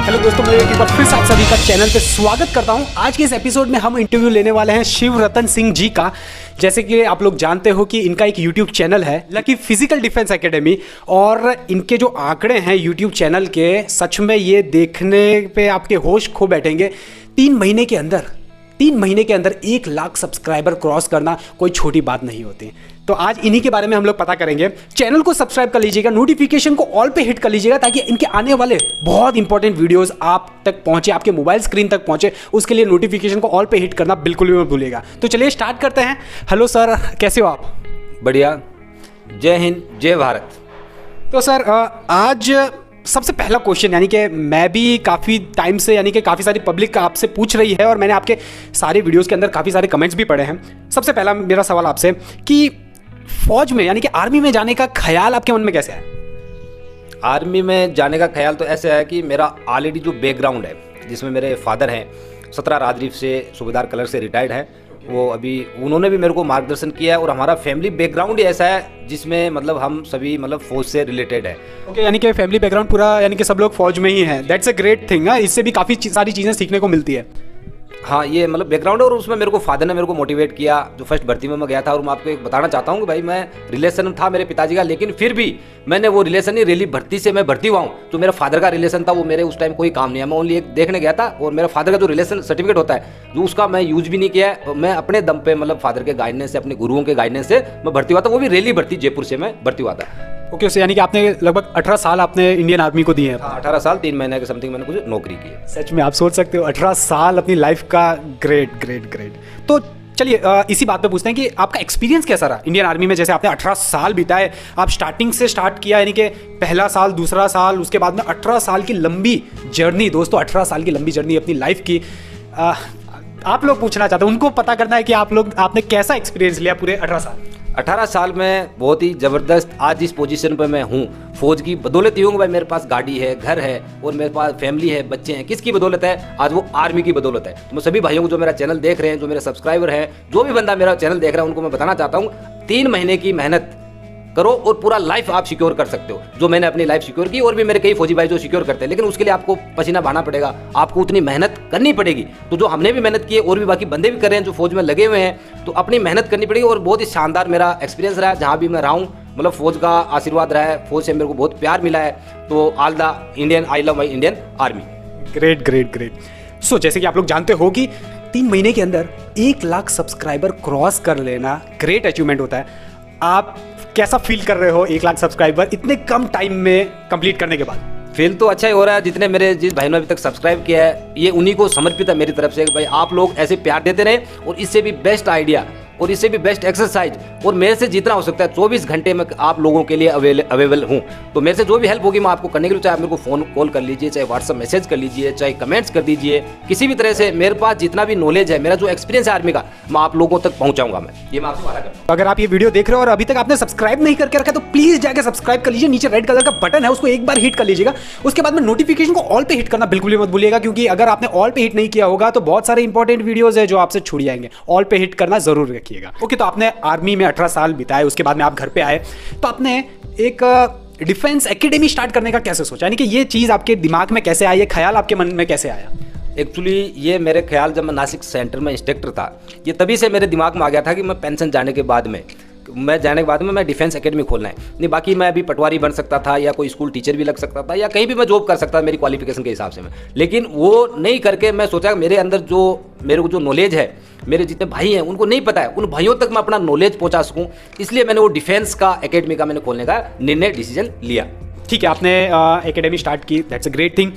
Hello दोस्तों, मैं एक बार फिर से आप सभी का चैनल पे स्वागत करता हूं। आज के इस एपिसोड में हम इंटरव्यू लेने वाले हैं शिव रतन सिंह जी का। जैसे कि आप लोग जानते हो कि इनका एक यूट्यूब चैनल है लकी फिजिकल डिफेंस एकेडमी, और इनके जो आंकड़े हैं यूट्यूब चैनल के, सच में ये देखने पे आपके होश खो बैठेंगे। 3 महीने के अंदर 1 लाख सब्सक्राइबर क्रॉस करना कोई छोटी बात नहीं होती। तो आज इन्हीं के बारे में हम लोग पता करेंगे। चैनल को सब्सक्राइब कर लीजिएगा, नोटिफिकेशन को ऑल पे हिट कर लीजिएगा ताकि इनके आने वाले बहुत इंपॉर्टेंट वीडियोस आप तक पहुंचे, आपके मोबाइल स्क्रीन तक पहुंचे। उसके लिए नोटिफिकेशन को ऑल पे हिट करना बिल्कुल भी मत भूलिएगा। तो चलिए स्टार्ट करते हैं। हेलो सर, कैसे हो आप? बढ़िया, जय हिंद, जय भारत। तो सर आज सबसे पहला क्वेश्चन, यानी कि मैं भी काफ़ी टाइम से, यानी कि काफ़ी सारी पब्लिक आपसे पूछ रही है और मैंने आपके सारे वीडियोस के अंदर काफ़ी सारे कमेंट्स भी पढ़े हैं। सबसे पहला मेरा सवाल आपसे कि फौज में यानी कि आर्मी में जाने का ख्याल आपके मन में कैसे आया? आर्मी में जाने का ख्याल तो ऐसे है कि मेरा ऑलरेडी जो बैकग्राउंड है, जिसमें मेरे फादर हैं 17 राजरीफ से सूबेदार कलर से रिटायर्ड हैं, वो अभी उन्होंने भी मेरे को मार्गदर्शन किया है। और हमारा फैमिली बैकग्राउंड ही ऐसा है जिसमें मतलब हम सभी मतलब फौज से रिलेटेड है। ओके, यानी कि फैमिली बैकग्राउंड पूरा, यानी कि सब लोग फौज में ही हैं। That's a great thing. इससे भी काफ़ी सारी चीज़ें सीखने को मिलती है। हाँ, ये मतलब बैकग्राउंड है। और उसमें मेरे को फादर ने मेरे को मोटिवेट किया जो फर्स्ट भर्ती में मैं गया था। और मैं आपको एक बताना चाहता हूँ कि भाई मैं रिलेशन था मेरे पिताजी का, लेकिन फिर भी मैंने वो रिलेशन नहीं, रेली भर्ती से मैं भर्ती हुआ हूँ। जो मेरा फादर का रिलेशन था वो मेरे उस टाइम कोई काम नहीं है। मैं ओनली एक देखने गया था और मेरा फादर का जो रिलेशन सर्टिफिकेट होता है जो उसका मैं यूज भी नहीं किया है। मैं अपने दम पे मतलब फादर के गाइडेंस से, अपने गुरुओं के गाइडेंस से मैं भर्ती हुआ था। वो भी रेली भर्ती, जयपुर से मैं भर्ती हुआ था। ओके, यानी कि आपने लगभग 18 साल आपने इंडियन आर्मी को दिए हैं। 18 साल 3 महीने के समथिंग मैंने कुछ नौकरी की है। सच में आप सोच सकते हो 18 साल अपनी लाइफ का। Great great great. तो चलिए इसी बात पे पूछते हैं कि आपका एक्सपीरियंस कैसा रहा इंडियन आर्मी में। जैसे आपने 18 साल बिताए, आप स्टार्टिंग से स्टार्ट किया, यानी कि पहला साल, दूसरा साल, उसके बाद में 18 साल की लंबी जर्नी। दोस्तों 18 साल की लंबी जर्नी अपनी लाइफ की। आप लोग पूछना चाहते हैं, उनको पता करना है कि आपने कैसा एक्सपीरियंस लिया पूरे 18 साल। 18 साल में बहुत ही ज़बरदस्त आज जिस पोजीशन पे मैं हूँ फौज की बदौलत ही हूँ। भाई मेरे पास गाड़ी है, घर है और मेरे पास फैमिली है, बच्चे हैं। किसकी बदौलत है? आज वो आर्मी की बदौलत है। तो मैं सभी भाइयों को जो मेरा चैनल देख रहे हैं, जो मेरे सब्सक्राइबर हैं, जो भी बंदा मेरा चैनल देख रहा है, उनको मैं बताना चाहता हूँ 3 महीने की मेहनत करो और पूरा लाइफ आप सिक्योर कर सकते हो। जो मैंने अपनी लाइफ सिक्योर की और भी मेरे कई फौजी भाई जो सिक्योर करते हैं, लेकिन उसके लिए आपको पसीना बहाना पड़ेगा, आपको उतनी मेहनत करनी पड़ेगी। तो जो हमने भी मेहनत की है और भी बाकी बंदे भी कर रहे हैं जो फौज में लगे हुए हैं, तो अपनी मेहनत करनी पड़ेगी। और बहुत ही शानदार मेरा एक्सपीरियंस रहा है जहाँ भी मैं रहा हूँ। मतलब फौज का आशीर्वाद रहा है, फौज से मेरे को बहुत प्यार मिला है। तो all the Indian, I love my Indian army. Great great great. So जैसे कि आप लोग जानते हो कि 3 महीने के अंदर 1 लाख सब्सक्राइबर क्रॉस कर लेना ग्रेट अचीवमेंट होता है। आप कैसा फील कर रहे हो 1 लाख सब्सक्राइबर इतने कम टाइम में कंप्लीट करने के बाद? फील तो अच्छा ही हो रहा है। जितने मेरे जिस भाई ने अभी तक सब्सक्राइब किया है, ये उन्हीं को समर्पित है मेरी तरफ से। भाई आप लोग ऐसे प्यार देते रहे और इससे भी बेस्ट आइडिया और इससे भी बेस्ट एक्सरसाइज और मेरे से जितना हो सकता है 24 घंटे में आप लोगों के लिए अवेलेबल हूँ। तो मेरे से जो भी हेल्प होगी मैं आपको करने के लिए, चाहे आप मेरे को फ़ोन कॉल कर लीजिए, चाहे व्हाट्सअप मैसेज कर लीजिए, चाहे कमेंट्स कर दीजिए, किसी भी तरह से मेरे पास जितना भी नॉलेज है, मेरा जो एक्सपीरियंस है आर्मी का, मैं आप लोगों तक पहुँचाऊंगा। ये मैं आपसे वादा करता हूँ। अगर आप ये वीडियो देख रहे हो और अभी तक आपने सब्सक्राइब नहीं करके रखा तो प्लीज जाकर सब्सक्राइब कर लीजिए। नीचे रेड कलर का बटन है, उसको एक बार हिट कर लीजिएगा। उसके बाद में नोटिफिकेशन को ऑल पे हिट करना बिल्कुल भी मत भूलिएगा, क्योंकि अगर आपने ऑल पे हिट नहीं किया होगा तो बहुत सारे इंपॉर्टेंट वीडियोस है जो आपसे छूट जाएंगे। ऑल पे हिट करना जरूर रखिएगा। ओके, तो आपने आर्मी में 18 साल बिताए, उसके बाद में आप घर पे आए, तो आपने एक डिफेंस एकेडमी स्टार्ट करने का कैसे सोचा? यानी कि ये चीज़ आपके दिमाग में कैसे आई, ये ख्याल आपके मन में कैसे आया? एक्चुअली ये मेरे ख्याल जब मैं नासिक सेंटर में इंस्ट्रक्टर था, ये तभी से मेरे दिमाग में आ गया था कि मैं पेंशन जाने के बाद में मैं डिफेंस एकेडमी खोलना है। नहीं, बाकी मैं अभी पटवारी बन सकता था या कोई स्कूल टीचर भी लग सकता था या कहीं भी मैं जॉब कर सकता था मेरी क्वालिफिकेशन के हिसाब से मैं, लेकिन वो नहीं करके मैं सोचा मेरे अंदर मेरे को जो नॉलेज है, मेरे जितने भाई हैं उनको नहीं पता है, उन भाइयों तक मैं अपना नॉलेज पहुंचा सकूं। इसलिए मैंने वो डिफेंस का एकेडमी का मैंने खोलने का डिसीजन लिया। ठीक है, आपने एकेडमी स्टार्ट की, दैट्स अ ग्रेट थिंग।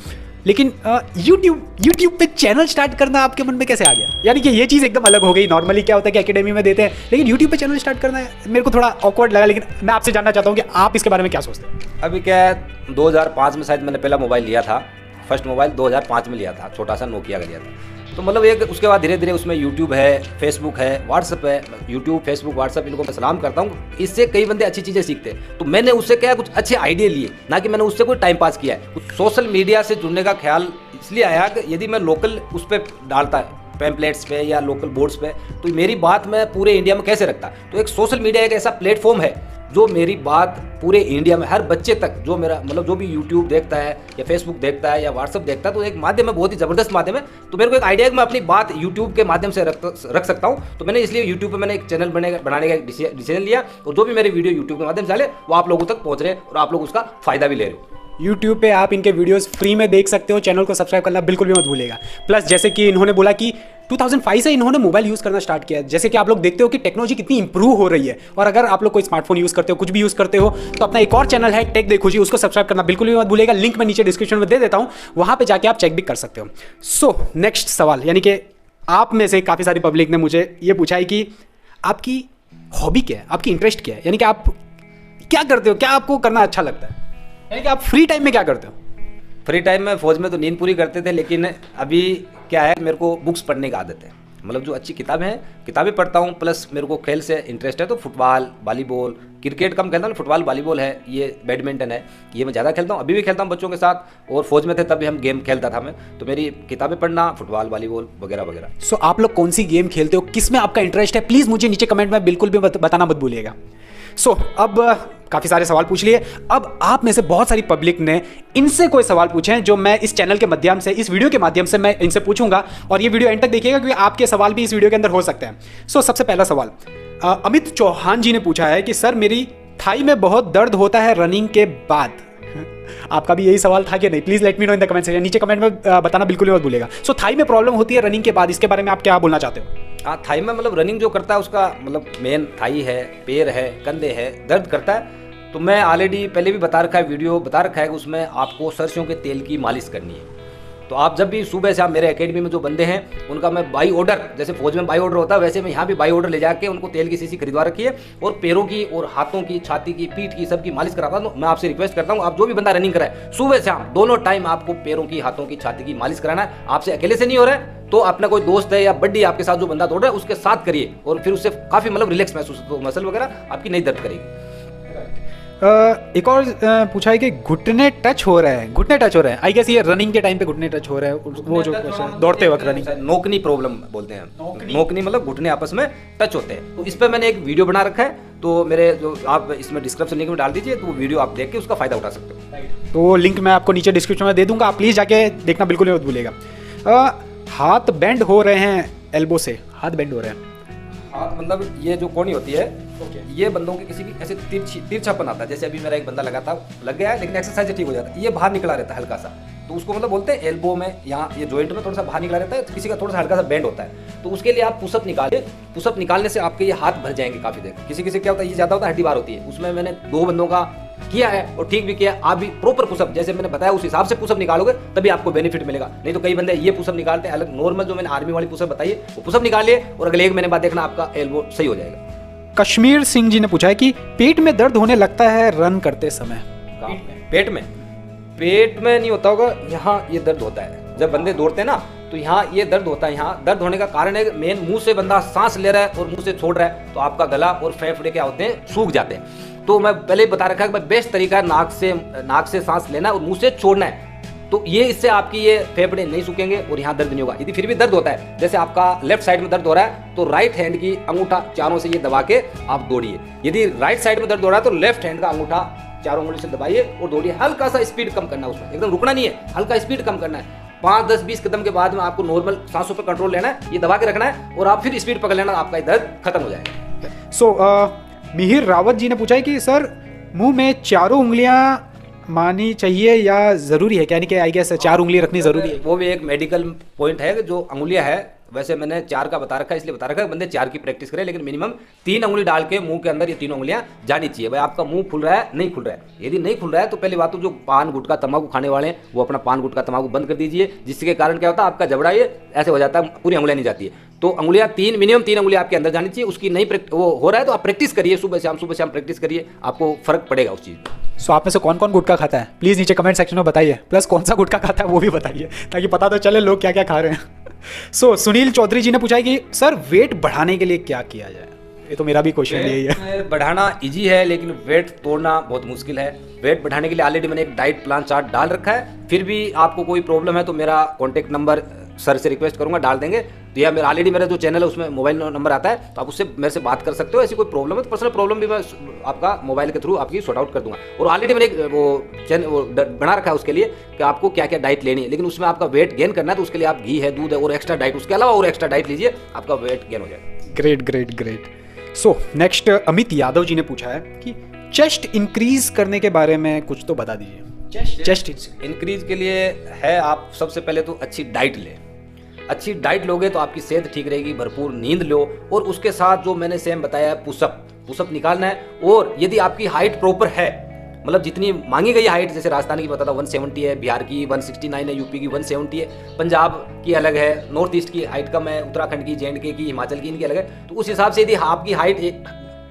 लेकिन यूट्यूब पे चैनल स्टार्ट करना आपके मन में कैसे आ गया? यानी कि ये चीज़ एकदम अलग हो गई। नॉर्मली क्या होता है कि एकेडमी में देते हैं, लेकिन यूट्यूब पे चैनल स्टार्ट करना है मेरे को थोड़ा ऑकवर्ड लगा। लेकिन मैं आपसे जानना चाहता हूँ कि आप इसके बारे में क्या सोचते हैं? अभी क्या है, 2005 में शायद मैंने पहला मोबाइल लिया था। फर्स्ट मोबाइल 2005 में लिया था, छोटा सा नोकिया का लिया था। तो मतलब एक उसके बाद धीरे धीरे उसमें यूट्यूब है, फेसबुक है, व्हाट्सअप है। यूट्यूब, फेसबुक, व्हाट्सअप, इनको मैं सलाम करता हूँ। इससे कई बंदे अच्छी चीज़ें सीखते हैं। तो मैंने उससे क्या कुछ अच्छे आइडिया लिए, ना कि मैंने उससे कोई टाइम पास किया है। कुछ सोशल मीडिया से जुड़ने का ख्याल इसलिए आया कि यदि मैं लोकल उस पर डालता है पैम्पलेट्स पे या लोकल बोर्ड्स पे, तो मेरी बात मैं पूरे इंडिया में कैसे रखता। तो एक सोशल मीडिया एक ऐसा प्लेटफॉर्म है जो मेरी बात पूरे इंडिया में हर बच्चे तक, जो मेरा मतलब जो भी यूट्यूब देखता है या फेसबुक देखता है या व्हाट्सअप देखता है, तो एक माध्यम है, बहुत ही ज़बरदस्त माध्यम है। तो मेरे को एक आइडिया है कि मैं अपनी बात यूट्यूब के माध्यम से रख सकता हूँ। तो मैंने इसलिए यूट्यूब पर मैंने एक चैनल बनाने का डिसीजन लिया, और जो भी मेरे वीडियो यूट्यूब के माध्यम से डाले वो आप लोगों तक पहुँच रहे हैं और आप लोग उसका फ़ायदा भी ले रहे हो। YouTube पे आप इनके वीडियोस फ्री में देख सकते हो। चैनल को सब्सक्राइब करना बिल्कुल भी मत भूलिएगा। प्लस जैसे कि इन्होंने बोला कि 2005 से इन्होंने मोबाइल यूज़ करना स्टार्ट किया है। जैसे कि आप लोग देखते हो कि टेक्नोलॉजी कितनी इंप्रूव हो रही है, और अगर आप लोग कोई स्मार्टफोन यूज़ करते हो, कुछ भी यूज़ करते हो, तो अपना एक और चैनल है टेक देखो जी, उसको सब्सक्राइब करना बिल्कुल भी मत भूलिएगा। लिंक मैं नीचे डिस्क्रिप्शन में दे देता हूँ, वहाँ पर जाके आप चेक भी कर सकते हो। सो नेक्स्ट सवाल, यानी कि आप में से काफ़ी सारी पब्लिक ने मुझे ये पूछा है कि आपकी हॉबी क्या है, आपकी इंटरेस्ट क्या है, यानी कि आप क्या करते हो, क्या आपको करना अच्छा लगता है, यानी कि आप फ्री टाइम में क्या करते हो? फ्री टाइम में फौज में तो नींद पूरी करते थे, लेकिन अभी क्या है, मेरे को बुक्स पढ़ने की आदत है। मतलब जो अच्छी किताबें हैं, किताबें पढ़ता हूँ। प्लस मेरे को खेल से इंटरेस्ट है, तो फुटबॉल, वॉलीबॉल, क्रिकेट कम खेलता हूँ, फुटबॉल, वॉलीबॉल है, ये बैडमिंटन है, ये मैं ज़्यादा खेलता हूँ। अभी भी खेलता हूँ बच्चों के साथ, और फौज में थे तब भी हम गेम खेलता था मैं। तो मेरी किताबें पढ़ना, फुटबॉल, वॉलीबॉल वगैरह वगैरह। सो आप लोग कौन सी गेम खेलते हो, किस में आपका इंटरेस्ट है, प्लीज़ मुझे नीचे कमेंट में बिल्कुल भी बताना मत भूलिएगा। सो अब काफ़ी सारे सवाल पूछ लिए। अब आप में से बहुत सारी पब्लिक ने इनसे कोई सवाल पूछे हैं, जो मैं इस चैनल के माध्यम से, इस वीडियो के माध्यम से मैं इनसे पूछूंगा, और ये वीडियो एंड तक देखिएगा क्योंकि आपके सवाल भी इस वीडियो के अंदर हो सकते हैं। सो सबसे पहला सवाल अमित चौहान जी ने पूछा है कि सर मेरी थाई में बहुत दर्द होता है रनिंग के बाद। आपका भी यही सवाल था कि नहीं? Please let me know in the comment section, नीचे कमेंट में बताना बिल्कुल भी मत भूलिएगा। सो थाई में प्रॉब्लम होती है रनिंग के बाद, इसके बारे में आप क्या बोलना चाहते हो? हाँ, थाई में मतलब रनिंग जो करता है उसका मतलब मेन थाई है, पैर है, कंधे है, दर्द करता है। तो मैं ऑलरेडी पहले भी बता रखा है, वीडियो बता रखा है कि उसमें आपको सरसों के तेल की मालिश करनी है। तो आप जब भी सुबह से, आप मेरे एकेडमी में जो बंदे हैं उनका मैं बाई ऑर्डर, जैसे फौज में बाई ऑर्डर होता है वैसे मैं यहाँ भी बाई ऑर्डर ले जाके उनको तेल की शीशी खरीदवा रखी है, और पैरों की और हाथों की, छाती की, पीठ की, सबकी मालिश कराता हूँ। मैं आपसे रिक्वेस्ट करता हूँ, आप जो भी बंदा रनिंग कराए सुबह शाम दोनों टाइम आपको पैरों की, हाथों की, छाती की मालिश कराना है। आपसे अकेले से नहीं हो रहा है तो अपना कोई दोस्त है या बड्डी आपके साथ जो बंदा दौड़ रहा है उसके साथ करिए, और फिर उससे काफ़ी मतलब रिलैक्स महसूस होता है, मसल वगैरह आपकी नहीं दर्द करेगी। एक और पूछा है कि घुटने टच हो रहा है, घुटने टच हो रहा है। आई गेस ये रनिंग के टाइम पे घुटने टच हो रहा है, वो जो दौड़ते वक्त रनिंग, नोकनी प्रॉब्लम बोलते हैं। नोकनी मतलब घुटने आपस में टच होते हैं। तो इस पर मैंने एक वीडियो बना रखा है, तो मेरे जो आप इसमें डिस्क्रिप्शन लिंक में डाल दीजिए, तो वो वीडियो आप देख के उसका फायदा उठा सकते हो। तो लिंक मैं आपको नीचे डिस्क्रिप्शन में दे दूंगा, आप प्लीज जाके देखना बिल्कुल मत भूलिएगा। हाथ बेंड हो रहे हैं, एल्बो से हाथ बेंड हो रहे हैं। हाथ मतलब ये जो कोनी होती है, ये बंदों की किसी की ऐसे तिरछापन आता है। जैसे अभी मेरा एक बंदा लग गया है, लेकिन एक्सरसाइज से ठीक हो जाता है। ये बाहर निकला रहता है हल्का सा, तो उसको मतलब बोलते हैं एल्बो में, यहाँ ये जॉइंट में थोड़ा सा बाहर निकला रहता है, तो किसी का थोड़ा सा हल्का सा बेंड होता है। तो उसके लिए आप पुशअप निकालिए, पुशअप निकालने से आपके ये हाथ भर जाएंगे काफ़ी देर। किसी क्या होता है, ये ज़्यादा होता है, हड्डी बार होती है। उसमें मैंने 2 बंदों का किया है और ठीक भी किया। आप भी प्रॉपर पुशअप जैसे मैंने बताया उस हिसाब से पुशअप निकालोगे तभी आपको बेनिफिट मिलेगा। नहीं तो कई बंदे ये पुशअप निकालते हैं अलग, नॉर्मल जो मैंने आर्मी वाली पुशअप बताई है वो पुशअप निकालिए, और अगले 1 महीने बाद देखना आपका एल्बो सही हो जाएगा। कश्मीर सिंह जी ने पूछा है कि पेट में दर्द होने लगता है रन करते समय। पेट में नहीं होता होगा, यहाँ ये दर्द होता है जब बंदे दौड़ते हैं ना, तो यहाँ ये दर्द होता है। यहाँ दर्द होने का कारण है मेन मुंह से बंदा सांस ले रहा है और मुंह से छोड़ रहा है, तो आपका गला और फेफड़े क्या होते हैं, सूख जाते हैं। तो मैं पहले ही बता रखा है कि बेस्ट तरीका है नाक से सांस लेना और मुंह से छोड़ना है। तो ये इससे आपकी ये फेफड़े नहीं सूखेंगे और यहाँ दर्द नहीं होगा। यदि फिर भी दर्द होता है, जैसे आपका लेफ्ट साइड में दर्द हो रहा है, तो राइट हैंड की अंगूठा चारों से ये दबा के आप दौड़िए। यदि राइट साइड में दर्द हो रहा है तो लेफ्ट हैंड का अंगूठा चारों उंगली से दबाइए और दौड़िए। हल्का सा स्पीड कम करना है, उसमें एकदम रुकना नहीं है, हल्का स्पीड कम करना है। 5, 10, 20 कदम के बाद में आपको नॉर्मल सांसों पर कंट्रोल लेना है, ये दबा के रखना है और आप फिर स्पीड पकड़ लेना, आपका दर्द खत्म हो जाएगा। सो मिहिर रावत जी ने पूछा है कि सर मुंह में चारों उंगलियां मानी चाहिए या जरूरी है, यानी कि आई गेस 4 उंगली रखनी जरूरी है? वो भी एक मेडिकल पॉइंट है कि जो अंगुलियां है, वैसे मैंने 4 का बता रखा है, इसलिए बता रखा है बंदे 4 की प्रैक्टिस करें, लेकिन मिनिमम 3 उंगली डाल के मुंह के अंदर ये 3 उंगलियां जानी चाहिए। भाई आपका मुंह खुल रहा है, नहीं खुल रहा है। यदि नहीं खुल रहा है तो पहली बात तो जो पान गुटखा तंबाकू खाने वाले हैं वो अपना पान गुटखा तंबाकू बंद कर दीजिए, जिसके कारण क्या होता है आपका जबड़ा ये ऐसे हो जाता है, पूरी उंगलियां नहीं जाती है। तो उंगलियां मिनिमम 3 उंगलियां आपके अंदर जानी चाहिए। उसकी नहीं वो हो रहा है तो आप प्रैक्टिस करिए, सुबह शाम प्रैक्टिस करिए, आपको फर्क पड़ेगा उस चीज़ में। सो आप में से कौन कौन गुटखा खाता है प्लीज़ नीचे कमेंट सेक्शन में बताइए, प्लस कौन सा गुटखा खाता है वो भी बताइए, ताकि पता तो चले लोग क्या क्या खा रहे हैं। सो सुनील चौधरी जी ने पूछा है कि सर वेट बढ़ाने के लिए क्या किया जाए? ये तो मेरा भी क्वेश्चन यही है। बढ़ाना इजी है, लेकिन वेट तोड़ना बहुत मुश्किल है। वेट बढ़ाने के लिए ऑलरेडी मैंने एक डाइट प्लान चार्ट डाल रखा है। फिर भी आपको कोई प्रॉब्लम है तो मेरा कॉन्टैक्ट नंबर सर से रिक्वेस्ट करूंगा, डाल देंगे। तो या मेरा ऑलरेडी मेरा जो चैनल है उसमें मोबाइल नंबर आता है, तो आप उससे मेरे से बात कर सकते हो। ऐसी कोई प्रॉब्लम है तो पर्सनल प्रॉब्लम भी मैं आपका मोबाइल के थ्रू आपकी सॉर्ट आउट कर दूंगा। और ऑलरेडी मैंने एक वो चैनल बना रखा है उसके लिए कि आपको क्या क्या डाइट लेनी है, लेकिन उसमें आपका वेट गेन करना है, तो उसके लिए आप घी है, दूध है और एक्स्ट्रा डाइट, उसके अलावा और एक्स्ट्रा डाइट लीजिए, आपका वेट गेन हो जाएगा। Great great great. So next Amit Yadav ji ने पूछा है कि चेस्ट इंक्रीज करने के बारे में कुछ तो बता दीजिए। चेस्ट इंक्रीज के लिए है, आप सबसे पहले तो अच्छी डाइट लें। अच्छी डाइट लोगे तो आपकी सेहत ठीक रहेगी, भरपूर नींद लो, और उसके साथ जो मैंने सेम बताया पुशअप निकालना है। और यदि आपकी हाइट प्रॉपर है, मतलब जितनी मांगी गई हाइट, जैसे राजस्थान की बता था 170 है, बिहार की 169 है, यूपी की 170 है, पंजाब की अलग है, नॉर्थ ईस्ट की हाइट कम है, उत्तराखंड की, JNK की, हिमाचल की, इनकी अलग है। तो उस हिसाब से यदि आपकी हाइट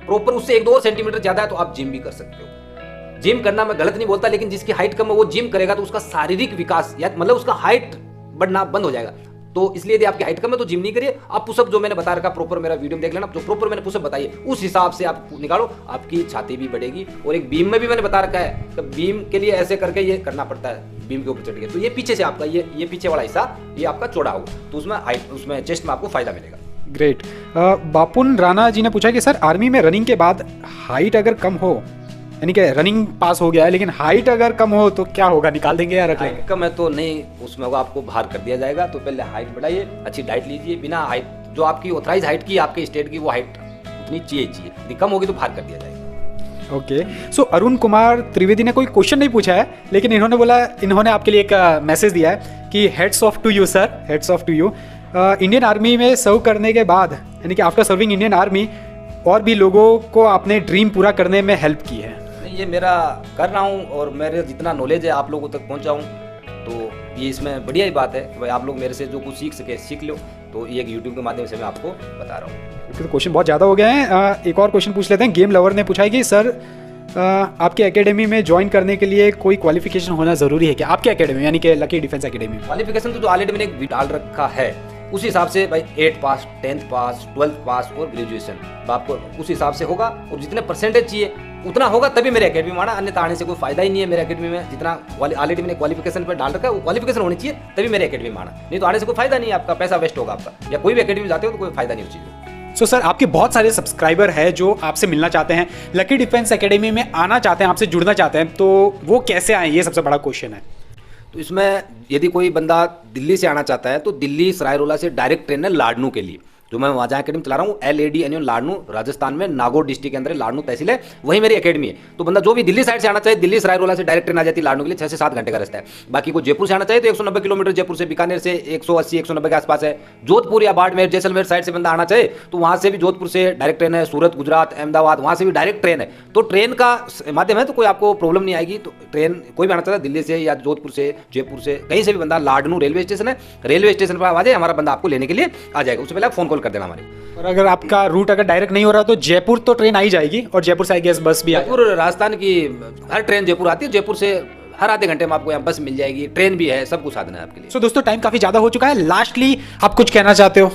प्रॉपर उससे 1-2 सेंटीमीटर ज़्यादा है तो आप जिम भी कर सकते हो। जिम करना मैं गलत नहीं बोलता, लेकिन जिसकी हाइट कम है वो जिम करेगा तो उसका शारीरिक विकास या मतलब उसका हाइट बढ़ना बंद हो जाएगा। तो इसलिए यदि आपकी हाइट कम है तो जिम नहीं करिए, आप पुशअप जो मैंने बता रखा प्रॉपर, मेरा वीडियो में देख लेना, जो प्रॉपर मैंने पुशअप बताइए उस हिसाब से आप निकालो, आपकी छाती भी बढ़ेगी। और एक बीम में भी मैंने बता रखा है, तो बीम के लिए ऐसे करके ये करना पड़ता है, बीम के ऊपर चढ़ के, तो ये पीछे से आपका ये पीछे वाला हिस्सा ये आपका चौड़ा होगा, तो उसमें हाइट, उसमें चेस्ट में आपको फायदा मिलेगा। ग्रेट। बापुन राणा जी ने पूछा कि सर आर्मी में रनिंग के बाद हाइट अगर कम हो, यानी कि रनिंग पास हो गया है लेकिन हाइट अगर कम हो तो क्या होगा, निकाल देंगे या रख लेंगे? कम है तो नहीं, उसमें होगा आपको बाहर कर दिया जाएगा। तो पहले हाइट बढ़ाइए, अच्छी डाइट लीजिए, बिना हाइट जो आपकी ऑथराइज हाइट की आपके स्टेट की वो हाइट उतनी चाहिए, यदि कम होगी तो बाहर कर दिया जाएगा। ओके। सो अरुण कुमार त्रिवेदी ने कोई क्वेश्चन नहीं पूछा है, लेकिन इन्होंने बोला, इन्होंने आपके लिए एक मैसेज दिया है कि heads off to you sir, heads off to you. Indian army में सर्व करने के बाद, यानी कि आफ्टर सर्विंग इंडियन आर्मी, और भी लोगों को आपने ड्रीम पूरा करने में हेल्प की है। ये मेरा कर रहा हूँ और मेरे जितना नॉलेज है आप लोगों तक पहुँचाऊँ, तो ये इसमें बढ़िया ही बात है कि भाई आप लोग मेरे से जो कुछ सीख सके सीख लो। तो ये एक यूट्यूब के माध्यम से मैं आपको बता रहा हूँ। तो क्वेश्चन बहुत ज़्यादा हो गए हैं, एक और क्वेश्चन पूछ लेते हैं। गेम लवर ने पूछा है कि सर आपके एकेडमी में ज्वाइन करने के लिए कोई क्वालिफिकेशन होना ज़रूरी है क्या? आपके एकेडमी यानी कि लकी डिफेंस एकेडमी में क्वालिफिकेशन तो जो ऑलरेडी मैंने एक डाल रखा है उस हिसाब से भाई 8 पास, 10th पास, 12th पास और ग्रेजुएशन, तो आपको उस हिसाब से होगा। और जितने परसेंटेज चाहिए उतना होगा तभी मेरे एकेडमी में आना, अन्यथा आने से कोई फायदा ही नहीं है। मेरे एकेडमी में जितना ऑलरेडी मैंने क्वालिफिकेशन पर डाल रखा है वो क्वालिफिकेशन होनी चाहिए तभी मेरे एकेडमी में आना, नहीं तो आने से कोई फायदा नहीं है, आपका पैसा वेस्ट होगा आपका, या कोई भी एकेडमी में जाते हो तो कोई फायदा नहीं उस चीज़ में। सो सर आपके बहुत सारे सब्सक्राइबर हैं जो आपसे मिलना चाहते हैं, लकी डिफेंस एकेडमी में आना चाहते हैं, आपसे जुड़ना चाहते हैं, तो वो कैसे आए, ये सबसे बड़ा क्वेश्चन है। तो इसमें यदि कोई बंदा दिल्ली से आना चाहता है तो दिल्ली सरायरोला से डायरेक्ट ट्रेन है लाडनू के लिए, जो मैं वहाँ जहाँ अकेडमी चला रहा हूँ, LAD एनुअल लाडनू, राजस्थान में नागौर डिस्ट्रिक्ट के अंदर लाडनू तहसील है, वही मेरी एकेडमी है। तो बंदा जो भी दिल्ली साइड से आना चाहे, दिल्ली सरायरोला से डायरेक्ट ट्रेन आ जाती है लाडनू के लिए, 6 से 7 घंटे का रास्ता है। बाकी को जयपुर से आना चाहिए तो 190 किलोमीटर, जयपुर से बीकानेर से 180-190 के आसपास है। जोधपुर या बाड़मेर, जैसलमेर साइड से बंदा आना चाहे तो वहाँ से भी जोधपुर से डायरेक्ट ट्रेन है, सूरत, गुजरात, अहमदाबाद, वहाँ से भी डायरेक्ट ट्रेन है। तो ट्रेन का माध्यम है तो कोई आपको प्रॉब्लम नहीं आएगी। तो ट्रेन कोई भी आना चाहता है दिल्ली से या जोधपुर से, जयपुर से, कहीं से भी बंदा, लाडनू रेलवे स्टेशन है, रेलवे स्टेशन पर आ जाए, हमारा बंदा आपको लेने के लिए आ जाएगा। उससे पहले आप फोन कॉल कर देना हमारे। और अगर आपका रूट अगर डायरेक्ट नहीं हो रहा तो जयपुर तो ट्रेन आई जाएगी, और जयपुर से आई गेस बस भी जयपुर राजस्थान की हर ट्रेन जयपुर आती है, जयपुर से हर आधे घंटे में आपको यहाँ बस मिल जाएगी, ट्रेन भी है, सब कुछ साधन है आपके लिए। सो दोस्तों टाइम काफी ज्यादा हो चुका है, लास्टली आप कुछ कहना चाहते हो?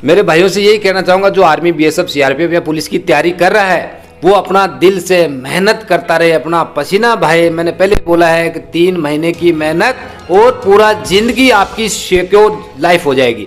मेरे भाइयों से यही कहना चाहूंगा, जो आर्मी, BSF, CRPF या पुलिस की तैयारी कर रहा है वो अपना दिल से मेहनत करता रहे, अपना पसीना बहाए। मैंने पहले बोला है कि 3 महीने की मेहनत और पूरा जिंदगी आपकी सिक्योर लाइफ हो जाएगी।